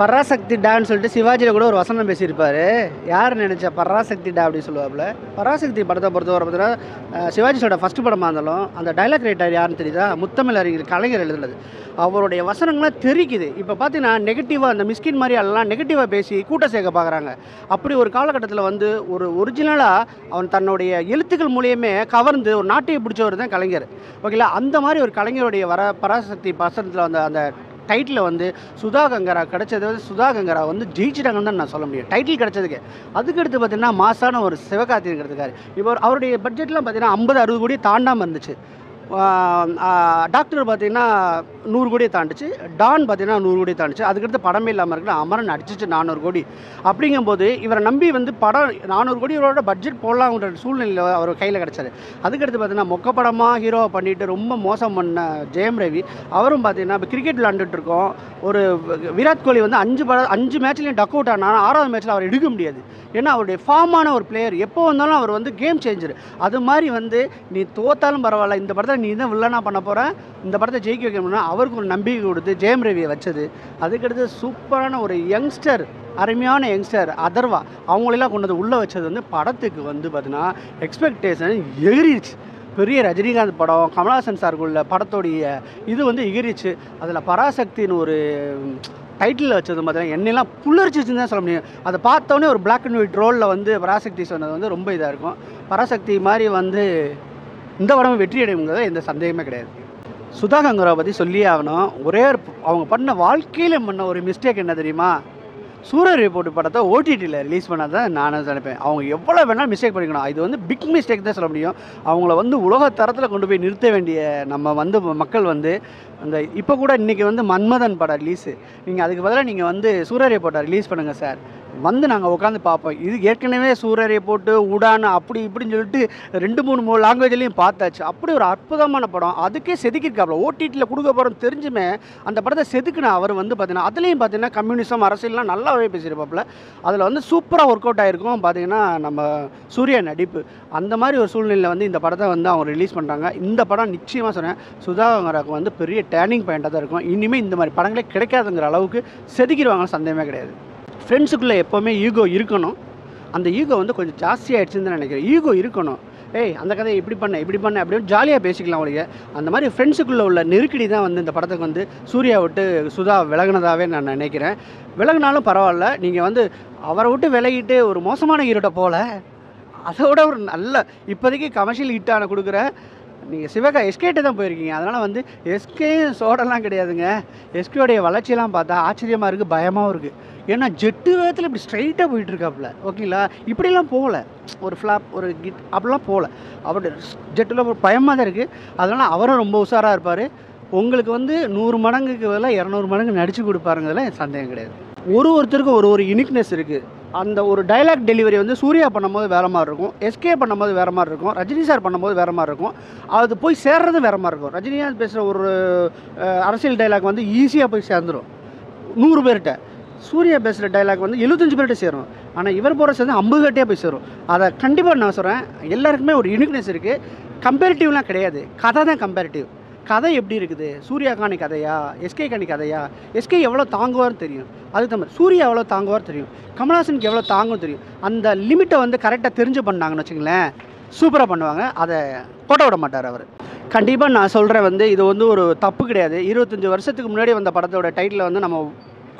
பராசக்தி டான்னு சொல்லிட்டு சிவாஜியில் கூட ஒரு வசனம் பேசியிருப்பார். யார் நினச்சா பராசக்தி டா அப்படி சொல்லுவாப்புல. பராசக்தி படத்தை பொறுத்தவரை பார்த்தீங்கன்னா சிவாஜியோட ஃபஸ்ட்டு படமாக இருந்தாலும் அந்த டைலாக் ரைட்டர் யாருன்னு தெரியுதா? முத்தமிழ் அறிஞர் கலைஞர் எழுதுனது. அவருடைய வசனங்கள்லாம் தெரிக்குது. இப்போ பார்த்தீங்கன்னா நெகட்டிவாக அந்த மிஸ்கின் மாதிரி எல்லாம் நெகட்டிவாக பேசி கூட்டம் சேர்க்க பார்க்குறாங்க. அப்படி ஒரு காலகட்டத்தில் வந்து ஒரு ஒரிஜினலாக அவன் தன்னுடைய எழுத்துக்கள் மூலியமே கவர்ந்து ஒரு நாட்டையை பிடிச்சவர் தான் கலைஞர். ஓகேங்களா? அந்த மாதிரி ஒரு கலைஞருடைய பராசக்தி வசனத்தில் வந்த அந்த டைட்டில் வந்து சுதா கங்கரா கிடச்சது வந்து சுதா கங்கரா வந்து ஜெயிச்சிட்டாங்கன்னு தான் நான் சொல்ல முடியும். டைட்டில் கிடச்சதுக்கு. அதுக்கடுத்து பார்த்தீங்கன்னா மாசான ஒரு சிவகார்த்திகேயன் கிடச்சிருக்காரு. இப்போ அவருடைய பட்ஜெட்லாம் பார்த்தீங்கன்னா 50-60 கோடி தாண்டாமல் இருந்துச்சு. டாக்டர் பார்த்தீங்கன்னா 100 கோடியை தாண்டுச்சு. டான் பார்த்தீங்கன்னா 100 கோடி தாண்டுச்சு. அதுக்கடுத்து படமே இல்லாமல் இருக்குன்னா அமரன் அடிச்சிச்சு 400 கோடி. அப்படிங்கும்போது இவரை நம்பி வந்து படம் 400 கோடியோட பட்ஜெட் போடலாங்கிற சூழ்நிலையில் அவர் கையில் கிடச்சாரு. அதுக்கடுத்து பார்த்தீங்கன்னா மொக்க படமாக ஹீரோவை பண்ணிட்டு ரொம்ப மோசம் பண்ண ஜெயம் ரவி அவரும் பார்த்தீங்கன்னா இப்போ கிரிக்கெட் விளாண்டுட்டு இருக்கோம். ஒரு விராட் கோலி வந்து 5 மேட்ச்லேயும் டக் அவுட் ஆனால் 6வது மேட்ச்சில் அவர் எடுக்க முடியாது. ஏன்னா அவருடைய ஃபார்மான ஒரு பிளேயர். எப்போ வந்தாலும் அவர் வந்து கேம் சேஞ்சர். அது மாதிரி வந்து நீ தோத்தாலும் பரவாயில்ல, இந்த படத்தை நீ தான் வில்லனா பண்ண போகிற, இந்த படத்தை ஜெயிக்க வைக்கணும்னா அவருக்கு ஒரு நம்பிக்கை கொடுத்து ஜெயம் ரவியை வச்சது. அதுக்கடுத்து சூப்பரான ஒரு யங்ஸ்டர், அருமையான யங்ஸ்டர் அதர்வா அவங்களெல்லாம் கொண்டு வந்து உள்ளே வச்சது வந்து படத்துக்கு வந்து பார்த்தீங்கன்னா எக்ஸ்பெக்டேஷன் எகிரிச்சு. பெரிய ரஜினிகாந்த் படம் கமல்ஹாசன் சாருக்குள்ள படத்தோடைய இது வந்து எகிரிச்சு. அதில் பராசக்தின்னு ஒரு டைட்டில் வச்சது பார்த்தீங்கன்னா என்னெல்லாம் புல்லரிச்சிச்சுன்னு தான் சொல்ல முடியும். அதை பார்த்தோன்னே ஒரு பிளாக் அண்ட் ஒயிட் ரோலில் வந்து பராசக்தி சொன்னது வந்து ரொம்ப இதாக இருக்கும். பராசக்தி மாதிரி வந்து இந்த படம் வெற்றி அடையுங்கிறத எந்த சந்தேகமே கிடையாது. சுதா கங்கராவை பற்றி சொல்லியே ஆகணும். ஒரே அவங்க பண்ண வாழ்க்கையில் பண்ண ஒரு மிஸ்டேக் என்ன தெரியுமா? சூரிய ரிப்போர்ட் படத்தை ஓடிடியில் ரிலீஸ் பண்ணால் தான் நான் நினைப்பேன். அவங்க எவ்வளோ வேணாலும் மிஸ்டேக் பண்ணிக்கணும். இது வந்து பிக் மிஸ்டேக் தான் சொல்ல முடியும். அவங்கள வந்து உலக தரத்தில் கொண்டு போய் நிறுத்த வேண்டிய நம்ம வந்து மக்கள் வந்து அந்த இப்போ கூட இன்றைக்கி வந்து மன்மதன் படம் ரிலீஸு. நீங்கள் அதுக்கு பதிலாக நீங்கள் வந்து சூரிய ரிப்போர்ட்டை ரிலீஸ் பண்ணுங்கள் சார். வந்து நாங்கள் உட்காந்து பார்ப்போம். இது ஏற்கனவே சூரிய போட்டு உடான்னு அப்படி இப்படின்னு சொல்லிட்டு 2-3 லாங்குவேஜ்லேயும் பார்த்தாச்சு. அப்படி ஒரு அற்புதமான படம். அதுக்கே செதுக்கியிருக்காப்புல. ஓடிடியில் கொடுக்க போகிறோம் தெரிஞ்சுமே அந்த படத்தை செதுக்குன அவர் வந்து பார்த்தீங்கன்னா அதுலேயும் பார்த்தீங்கன்னா கம்யூனிசம் அரசியல்லாம் நல்லாவே பேசியிருப்பாப்புல. அதில் வந்து சூப்பராக ஒர்க் அவுட் ஆகிருக்கும். பார்த்தீங்கன்னா நம்ம சூர்யா நடிப்பு அந்த மாதிரி ஒரு சூழ்நிலையில் வந்து இந்த படத்தை வந்து அவங்க ரிலீஸ் பண்ணுறாங்க. இந்த படம் நிச்சயமாக சொன்னேன் சுதா கங்கராவுக்கு வந்து பெரிய டேர்னிங் பாயிண்ட்டாக தான் இருக்கும். இனிமேல் இந்த மாதிரி படங்களே கிடைக்காதுங்கிற அளவுக்கு செதுக்கிடுவாங்கன்னு சந்தேகமே கிடையாது. ஃப்ரெண்ட்ஸுக்குள்ளே எப்போவுமே ஈகோ இருக்கணும். அந்த ஈகோ வந்து கொஞ்சம் ஜாஸ்தியாகிடுச்சுன்னு தான் நினைக்கிறேன். ஈகோ இருக்கணும். அந்த கதையை இப்படி பண்ண அப்படின்னு ஜாலியாக பேசிக்கலாம். அவளுக்கு அந்த மாதிரி ஃப்ரெண்ட்ஸுக்குள்ளே உள்ள நெருக்கடி தான் வந்து இந்த படத்துக்கு வந்து சூர்யா விட்டு சுதா விலகினதாகவே நான் நினைக்கிறேன். விலகினாலும் பரவாயில்ல. நீங்கள் வந்து அவரை விட்டு விலகிட்டு ஒரு மோசமான ஹீரோட்ட போகல. அதோட ஒரு நல்ல இப்போதைக்கு கமர்ஷியல் ஹிட்டான கொடுக்குற நீங்கள் எஸ்கேட்டு தான் போயிருக்கீங்க. அதனால் வந்து எஸ்கே சோடெல்லாம் கிடையாதுங்க. எஸ்கேடைய வளர்ச்சியெல்லாம் பார்த்தா ஆச்சரியமாக இருக்குது, பயமாகவும் இருக்குது. ஏன்னா ஜெட்டு வேகத்தில் இப்படி ஸ்ட்ரைட்டாக போயிட்டுருக்காப்புல. ஓகேங்களா? இப்படிலாம் போகல. ஒரு ஃப்ளாப் ஒரு கிட் அப்படிலாம் போகல. அவருடைய ஜெட்டில் ஒரு பயமாக தான் இருக்குது. அதனால் அவரும் ரொம்ப உஷாராக இருப்பார். உங்களுக்கு வந்து 100 மடங்குக்கு பதிலாக 200 மடங்கு நடித்து கொடுப்பாருங்கிறதுல சந்தேகம் கிடையாது. ஒருத்தருக்கும் ஒரு யூனிக்னஸ் இருக்குது. அந்த ஒரு டைலாக் டெலிவரி வந்து சூர்யா பண்ணும்போது வேறு மாதிரி இருக்கும், எஸ்கே பண்ணும்போது வேறு மாதிரி இருக்கும், ரஜினி சார் பண்ணும்போது வேறு மாதிரி இருக்கும். அது போய் சேர்றது வேறு மாதிரி இருக்கும். ரஜினிகாந்த் பேசுகிற ஒரு அரசியல் டைலாக் வந்து ஈஸியாக போய் சேர்ந்துடும் 100 பேர்கிட்ட. சூர்யா பேசுகிற டைலாக் வந்து 75 பேர்கிட்ட சேரும். ஆனால் இவர் போகிற சேர்ந்து 50 கட்டியாக போய் சேரும். அதை கண்டிப்பாக நான் சொல்கிறேன். எல்லாருக்குமே ஒரு யூனிக்னஸ் இருக்குது. கம்பேரிட்டிவ்லாம் கிடையாது. கதை தான் கம்பேரிட்டிவ். கதை எப்படி இருக்குது? சூர்யாக்கானி கதையா, எஸ்கேக்கானி கதையா? எஸ்கே எவ்வளோ தாங்குவார்னு தெரியும். அதுக்கு தகுந்த சூர்யா எவ்வளோ தாங்குவார் தெரியும். கமல்ஹாசனுக்கு எவ்வளோ தாங்கும் தெரியும். அந்த லிமிட்டை வந்து கரெக்டாக தெரிஞ்சு பண்ணாங்கன்னு வச்சுங்களேன், சூப்பராக பண்ணுவாங்க. அதை போட்ட விட மாட்டார் அவர். கண்டிப்பாக நான் சொல்கிறேன் வந்து இது வந்து ஒரு தப்பு கிடையாது. 25 வருஷத்துக்கு முன்னாடி வந்த படத்தோட டைட்டில் வந்து நம்ம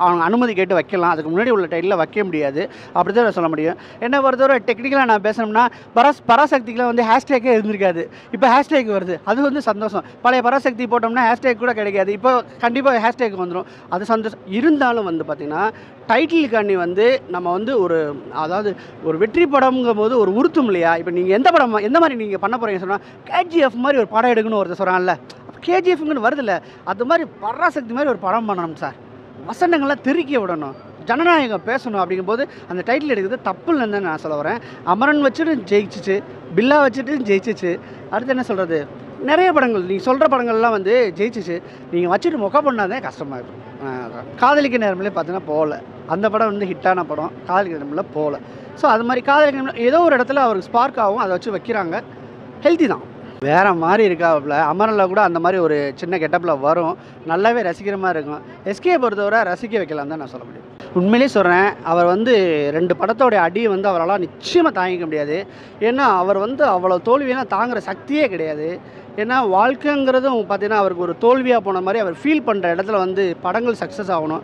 அவங்க அனுமதி கேட்டு வைக்கலாம். அதுக்கு முன்னாடி உள்ள டைட்டில் வைக்க முடியாது. அப்படி தான் சொல்ல முடியும். என்ன பொறுத்தவரை டெக்னிக்கலாக நான் பேசணும்னா பராசக்திக்கெலாம் வந்து ஹேஷ்டேக்கே இருந்திருக்காது. இப்போ ஹேஷ்டேக் வருது. அது வந்து சந்தோஷம். பழைய பராசக்தி போட்டோம்னா ஹேஷ்டேக் கூட கிடைக்காது. இப்போ கண்டிப்பாக ஹேஷ்டேக் வந்துடும். அது சந்தோஷம். இருந்தாலும் வந்து பார்த்திங்கன்னா டைட்டிலுக்காண்டி வந்து நம்ம வந்து அதாவது ஒரு வெற்றி படம்ங்கும் போது ஒரு உறுத்தும் இல்லையா? இப்போ நீங்கள் எந்த மாதிரி நீங்கள் பண்ண போகிறீங்க சொன்னால் கேஜிஎஃப் மாதிரி ஒரு படம் எடுக்கணும்னு ஒருத்தர் சொல்கிறான்ல, கேஜிஎஃப்னு வருதில்ல, அது மாதிரி பராசக்தி மாதிரி ஒரு படம் பண்ணணும் சார். வசனங்கள்லாம் தெறிக்க விடணும், ஜனநாயகம் பேசணும். அப்படிங்கும்போது அந்த டைட்டில் எடுக்கிறது தப்பு இல்லைன்னு தான் நான் சொல்ல வரேன். அமரன் வச்சுட்டு ஜெயிச்சிச்சு, பில்லா வச்சுட்டு ஜெயிச்சிச்சு. அடுத்து என்ன சொல்கிறது? நிறைய படங்கள் நீங்கள் சொல்கிற படங்கள்லாம் வந்து ஜெயிச்சிச்சு. நீங்கள் வச்சுட்டு மொக்க பண்ணாதான் கஷ்டமாக இருக்கும். காதலிக்க நேரமில்லே பார்த்தீங்கன்னா போகல. அந்த படம் வந்து ஹிட்டான படம். காதலிக்க நேரமில்ல போகல. ஸோ அது மாதிரி காதலிக்க ஏதோ ஒரு இடத்துல அவருக்கு ஸ்பார்க் ஆகும். அதை வச்சு வைக்கிறாங்க. ஹெல்த்தி தான். வேற மாதிரி இருக்காப்புல. அமரன்ல கூட அந்த மாதிரி ஒரு சின்ன கெட்டப்பில் வரும். நல்லாவே ரசிக்கிற மாதிரி இருக்கும். எஸ்கே பொறுத்தவரை ரசிக்க வைக்கலாம் தான் நான் சொல்ல முடியும். உண்மையிலேயே சொல்கிறேன், அவர் வந்து 2 படத்தோடைய அடியை வந்து அவரால் நிச்சயமாக தாங்கிக்க முடியாது. ஏன்னா அவர் வந்து அவ்வளோ தோல்வியெல்லாம் தாங்குகிற சக்தியே கிடையாது. ஏன்னா வாழ்க்கைங்கிறதும் பார்த்தீங்கன்னா அவருக்கு ஒரு தோல்வியாக போன மாதிரி அவர் ஃபீல் பண்ணுற இடத்துல வந்து படங்கள் சக்ஸஸ் ஆகணும்.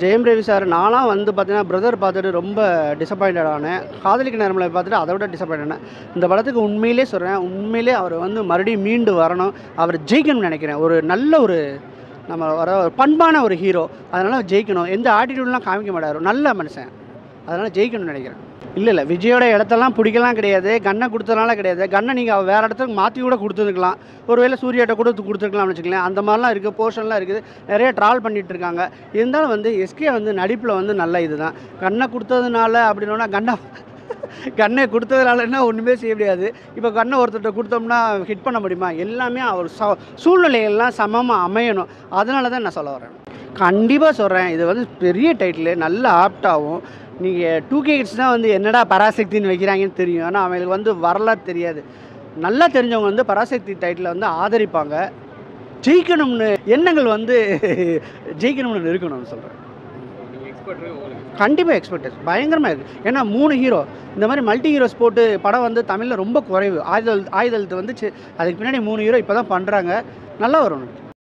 ஜெயம் ரவி சார் நான்லாம் வந்து பார்த்தீங்கன்னா பிரதர் பார்த்துட்டு ரொம்ப டிசப்பாயிண்டட் ஆனேன். காதலிக்க நேரமில்லை பார்த்துட்டு அதை விட டிசப்பாயிண்ட் ஆனேன். இந்த படத்துக்கு உண்மையிலே சொல்கிறேன், உண்மையிலே அவர் வந்து மறுபடியும் மீண்டு வரணும். அவர் ஜெயிக்கணும்னு நினைக்கிறேன். ஒரு நல்ல ஒரு நம்ம வர ஒரு பண்பான ஒரு ஹீரோ. அதனால் ஜெயிக்கணும். எந்த ஆட்டிடியூட்லாம் காமிக்க மாட்டார். நல்ல மனுஷன். அதனால் ஜெயிக்கணும்னு நினைக்கிறேன். இல்லை விஜயோட இடத்தெல்லாம் பிடிக்கலாம் கிடையாது. கன்னை கொடுத்ததுனால கிடையாது. கன்னை நீங்கள் வேறு இடத்துக்கு மாற்றி கூட கொடுத்துருக்கலாம். ஒருவேளை சூர்யாட்ட கூட கொடுத்துருக்கலாம்னு வச்சுக்கலாம். அந்த மாதிரிலாம் இருக்குது, போர்ஷன்லாம் இருக்குது. நிறைய ட்ரால் பண்ணிகிட்டு இருக்காங்க. இருந்தாலும் வந்து எஸ்கே வந்து நடிப்பில் வந்து நல்ல இது தான். கன்னை கொடுத்ததுனால அப்படின்னா கண்ணை கொடுத்ததுனாலன்னா ஒன்றுமே செய்ய முடியாது. இப்போ கண்ணை ஒருத்தர்கிட்ட கொடுத்தோம்னா ஹிட் பண்ண முடியுமா? எல்லாமே அவர் சூழ்நிலையெல்லாம் சமமாக அமையணும். அதனால தான் நான் சொல்ல வரேன். கண்டிப்பாக சொல்கிறேன், இது வந்து பெரிய டைட்டிலு, நல்ல ஆப்டாகவும். நீங்கள் 2K கிட்ஸ் தான் வந்து என்னடா பராசக்தின்னு வைக்கிறாங்கன்னு தெரியும். ஆனால் அவங்களுக்கு வந்து வரலாறு தெரியாது. நல்லா தெரிஞ்சவங்க வந்து பராசக்தி டைட்டிலை வந்து ஆதரிப்பாங்க. ஜெயிக்கணும்னு எண்ணங்கள் வந்து ஜெயிக்கணும்னு இருக்கணும்னு சொல்கிறேன். கண்டிப்பாக எக்ஸ்பெக்டேஷன் பயங்கரமாக இருக்குது. ஏன்னா 3 ஹீரோ இந்த மாதிரி மல்டி ஹீரோஸ் போட்டு படம் வந்து தமிழில் ரொம்ப குறைவு. ஆயுதத்து வந்துச்சு. அதுக்கு பின்னாடி 3 ஹீரோ இப்போ தான் பண்ணுறாங்க. நல்லா வரும்.